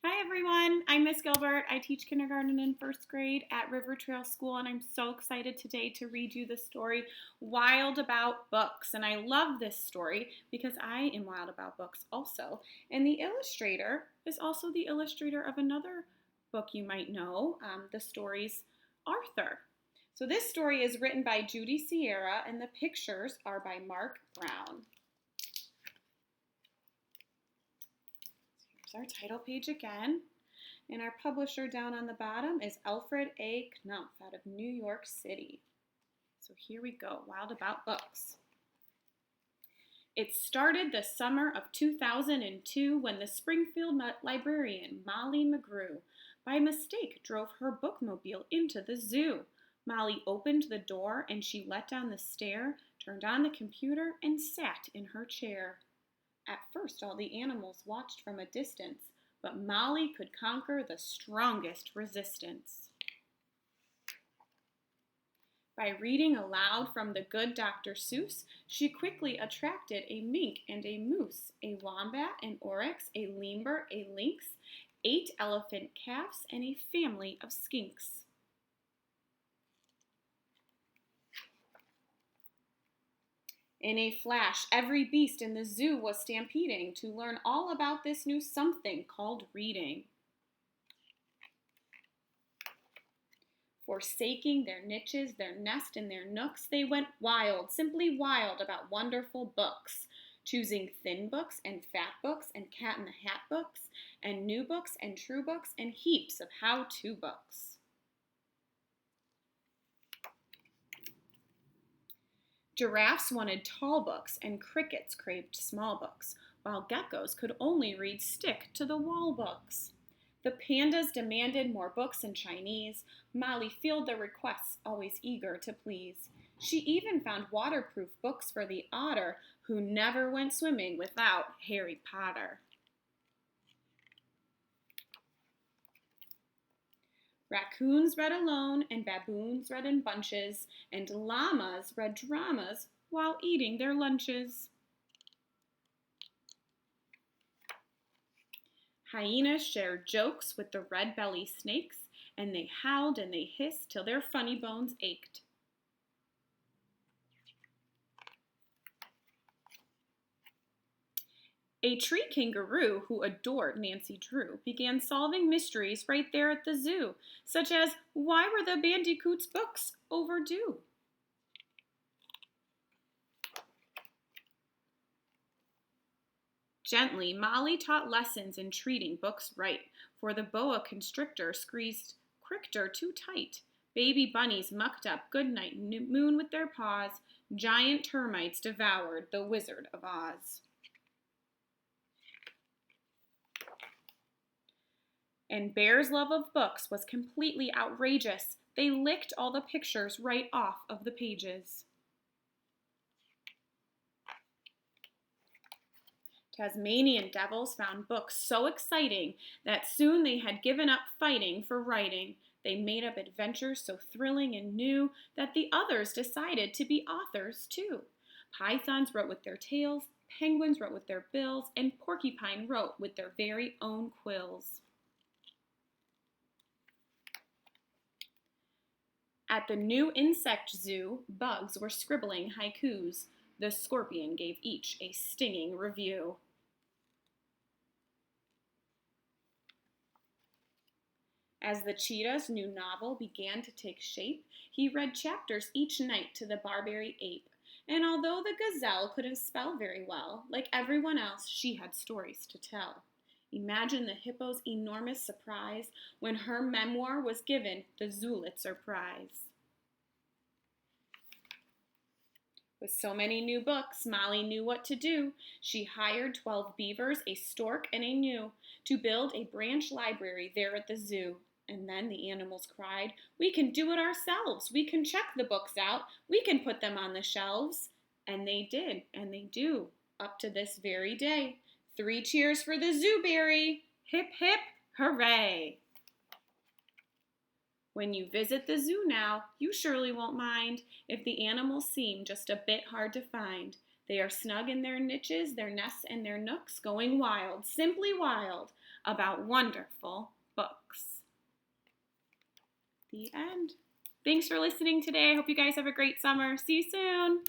Hi everyone, I'm Miss Gilbert. I teach kindergarten and first grade at River Trail School, and I'm so excited today to read you the story Wild About Books. And I love this story because I am wild about books also. And the illustrator is also the illustrator of another book you might know, the story's Arthur. So this story is written by Judy Sierra, and the pictures are by Mark Brown. Here's our title page again. And our publisher down on the bottom is Alfred A. Knopf out of New York City. So here we go, Wild About Books. It started the summer of 2002 when the Springfield librarian, Molly McGrew, by mistake drove her bookmobile into the zoo. Molly opened the door and she let down the stair, turned on the computer, and sat in her chair. At first, all the animals watched from a distance, but Molly could conquer the strongest resistance. By reading aloud from the good Dr. Seuss, she quickly attracted a mink and a moose, a wombat, an oryx, a lemur, a lynx, 8 elephant calves, and a family of skinks. In a flash, every beast in the zoo was stampeding to learn all about this new something called reading. Forsaking their niches, their nest, and their nooks, they went wild, simply wild about wonderful books, choosing thin books and fat books and cat in the hat books and new books and true books and heaps of how-to books. Giraffes wanted tall books and crickets craved small books, while geckos could only read stick-to-the-wall books. The pandas demanded more books in Chinese. Molly filled their requests, always eager to please. She even found waterproof books for the otter, who never went swimming without Harry Potter. Raccoons read alone, and baboons read in bunches, and llamas read dramas while eating their lunches. Hyenas shared jokes with the red-belly snakes, and they howled and they hissed till their funny bones ached. A tree kangaroo who adored Nancy Drew began solving mysteries right there at the zoo, such as why were the bandicoots' books overdue? Gently, Molly taught lessons in treating books right, for the boa constrictor squeezed Crichter too tight. Baby bunnies mucked up Goodnight Moon with their paws. Giant termites devoured the Wizard of Oz. And Bear's love of books was completely outrageous. They licked all the pictures right off of the pages. Tasmanian devils found books so exciting that soon they had given up fighting for writing. They made up adventures so thrilling and new that the others decided to be authors too. Pythons wrote with their tails, penguins wrote with their bills, and porcupine wrote with their very own quills. At the new insect zoo, bugs were scribbling haikus. The scorpion gave each a stinging review. As the cheetah's new novel began to take shape, he read chapters each night to the Barbary ape. And although the gazelle couldn't spell very well, like everyone else, she had stories to tell. Imagine the hippo's enormous surprise when her memoir was given the Zulitzer Prize. With so many new books, Molly knew what to do. She hired 12 beavers, a stork, and a gnu to build a branch library there at the zoo. And then the animals cried, "We can do it ourselves. We can check the books out. We can put them on the shelves." And they did, and they do, up to this very day. 3 cheers for the Zooberry! Hip, hip, hooray! When you visit the zoo now, you surely won't mind if the animals seem just a bit hard to find. They are snug in their niches, their nests, and their nooks, going wild, simply wild, about wonderful books. The end. Thanks for listening today. I hope you guys have a great summer. See you soon.